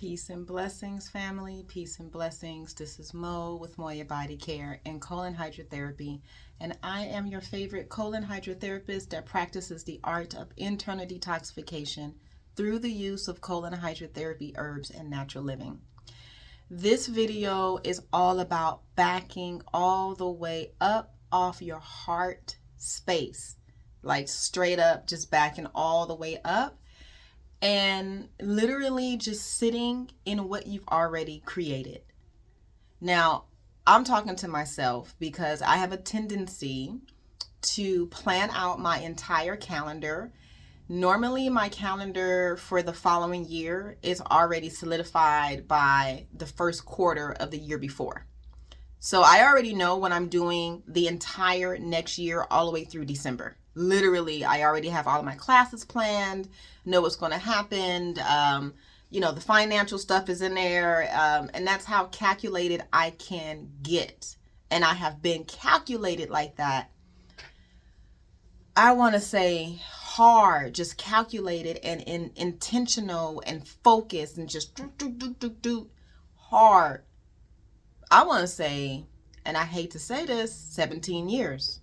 Peace and blessings, family. Peace and blessings. This is Mo with Moya Body Care and Colon Hydrotherapy, and I am your favorite colon hydrotherapist that practices the art of internal detoxification through the use of colon hydrotherapy herbs and natural living. This video is all about backing all the way up off your heart space, like straight up, just backing all the way up. And literally just sitting in what you've already created. Now, I'm talking to myself because I have a tendency to plan out my entire calendar. Normally, my calendar for the following year is already solidified by the first quarter of the year before. So I already know when I'm doing the entire next year all the way through December. Literally, I already have all of my classes planned, know what's going to happen. The financial stuff is in there. And that's how calculated I can get. And I have been calculated like that. I want to say hard, just calculated and intentional and focused and just hard. I want to say, and I hate to say this, 17 years.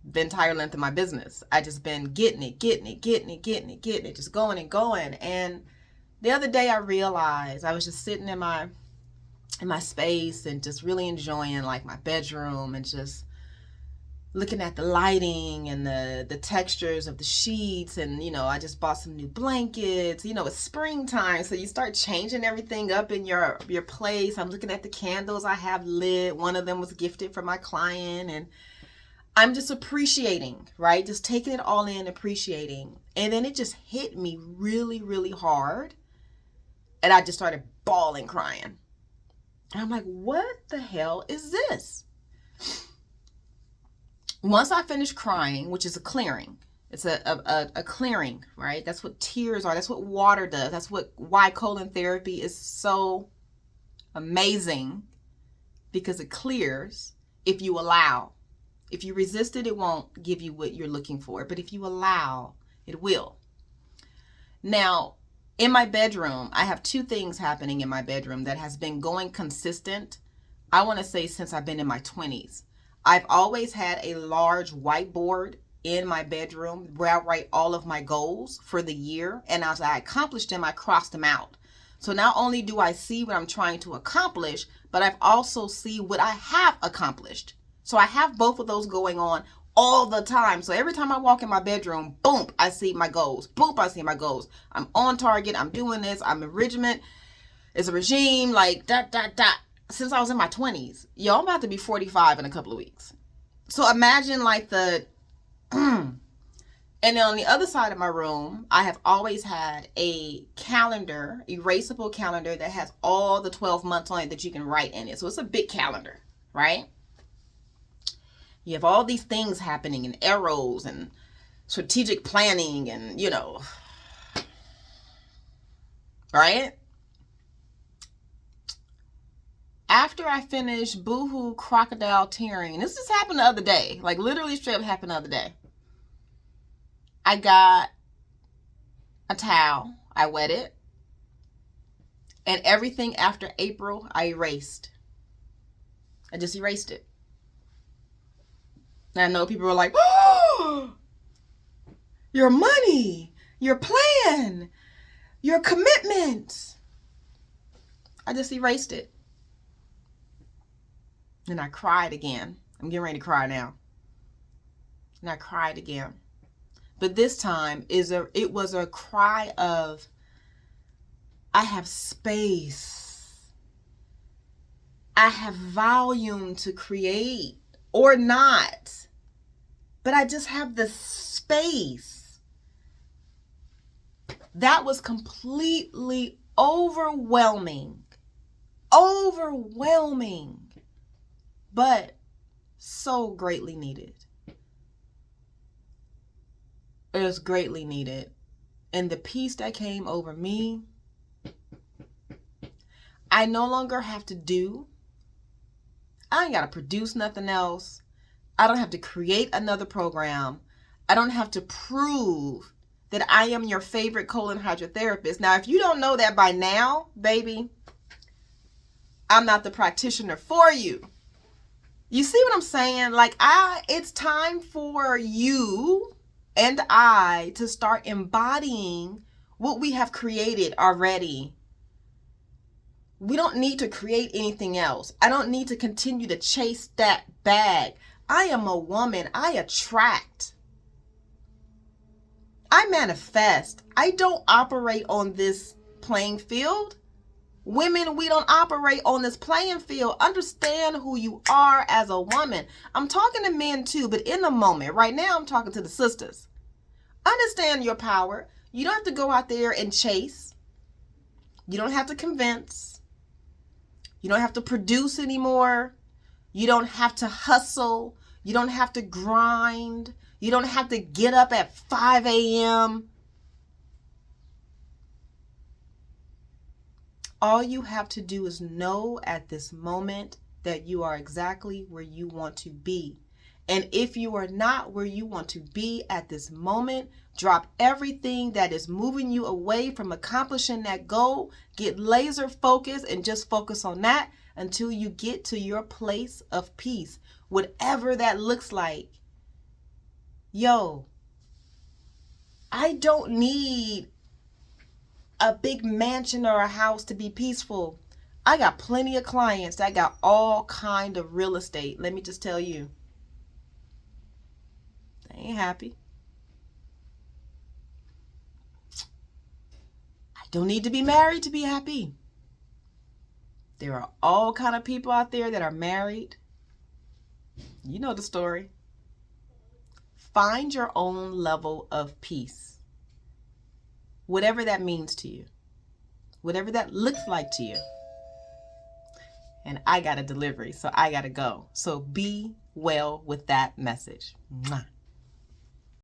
The entire length of my business. I just been getting it, just going and going. And the other day I realized I was just sitting in my space and just really enjoying like my bedroom and just looking at the lighting and the textures of the sheets. And, I just bought some new blankets. It's springtime, so you start changing everything up in your place. I'm looking at the candles I have lit. One of them was gifted from my client, and I'm just appreciating, right? Just taking it all in, appreciating. And then it just hit me really, really hard. And I just started bawling, crying. And I'm like, what the hell is this? Once I finished crying, which is a clearing. It's a clearing, right? That's what tears are. That's what water does. That's why colon therapy is so amazing, because it clears if you allow. If you resist it, it won't give you what you're looking for. But if you allow, it will. Now, in my bedroom, I have two things happening in my bedroom that has been going consistent, I want to say, since I've been in my 20s. I've always had a large whiteboard in my bedroom where I write all of my goals for the year. And as I accomplished them, I crossed them out. So not only do I see what I'm trying to accomplish, but I've also see what I have accomplished. So I have both of those going on all the time. So every time I walk in my bedroom, boom, I see my goals. Boom, I see my goals. I'm on target. I'm doing this. I'm in regiment. It's a regime, like dot. Since I was in my 20s. Yo, I'm about to be 45 in a couple of weeks. So imagine like and then on the other side of my room, I have always had a calendar, erasable calendar that has all the 12 months on it that you can write in it. So it's a big calendar, right? You have all these things happening and arrows and strategic planning and, right? After I finished boohoo crocodile tearing, this just happened the other day, like literally straight up happened the other day. I got a towel, I wet it, and everything after April, I erased. I just erased it. And I know people are like, oh, your money, your plan, your commitment. I just erased it. And I cried again. I'm getting ready to cry now. And I cried again. But this time it was a cry of, I have space. I have volume to create or not. But I just have the space. That was completely overwhelming. Overwhelming. But so greatly needed. It was greatly needed. And the peace that came over me, I no longer have to do. I ain't got to produce nothing else. I don't have to create another program. I don't have to prove that I am your favorite colon hydrotherapist. Now, if you don't know that by now, baby, I'm not the practitioner for you. You see what I'm saying? Like, it's time for you and I to start embodying what we have created already. We don't need to create anything else. I don't need to continue to chase that bag. I am a woman. I attract. I manifest. I don't operate on this playing field. Women, we don't operate on this playing field. Understand who you are as a woman. I'm talking to men too, but in the moment, right now, I'm talking to the sisters. Understand your power. You don't have to go out there and chase. You don't have to convince. You don't have to produce anymore. You don't have to hustle. You don't have to grind. You don't have to get up at 5 a.m. All you have to do is know at this moment that you are exactly where you want to be. And if you are not where you want to be at this moment, drop everything that is moving you away from accomplishing that goal. Get laser focused and just focus on that until you get to your place of peace, whatever that looks like. Yo, I don't need a big mansion or a house to be peaceful. I got plenty of clients that got all kind of real estate. Let me just tell you, they ain't happy. I don't need to be married to be happy. There are all kind of people out there that are married. You know the story. Find your own level of peace. Whatever that means to you. Whatever that looks like to you. And I got a delivery, so I got to go. So be well with that message. Mwah.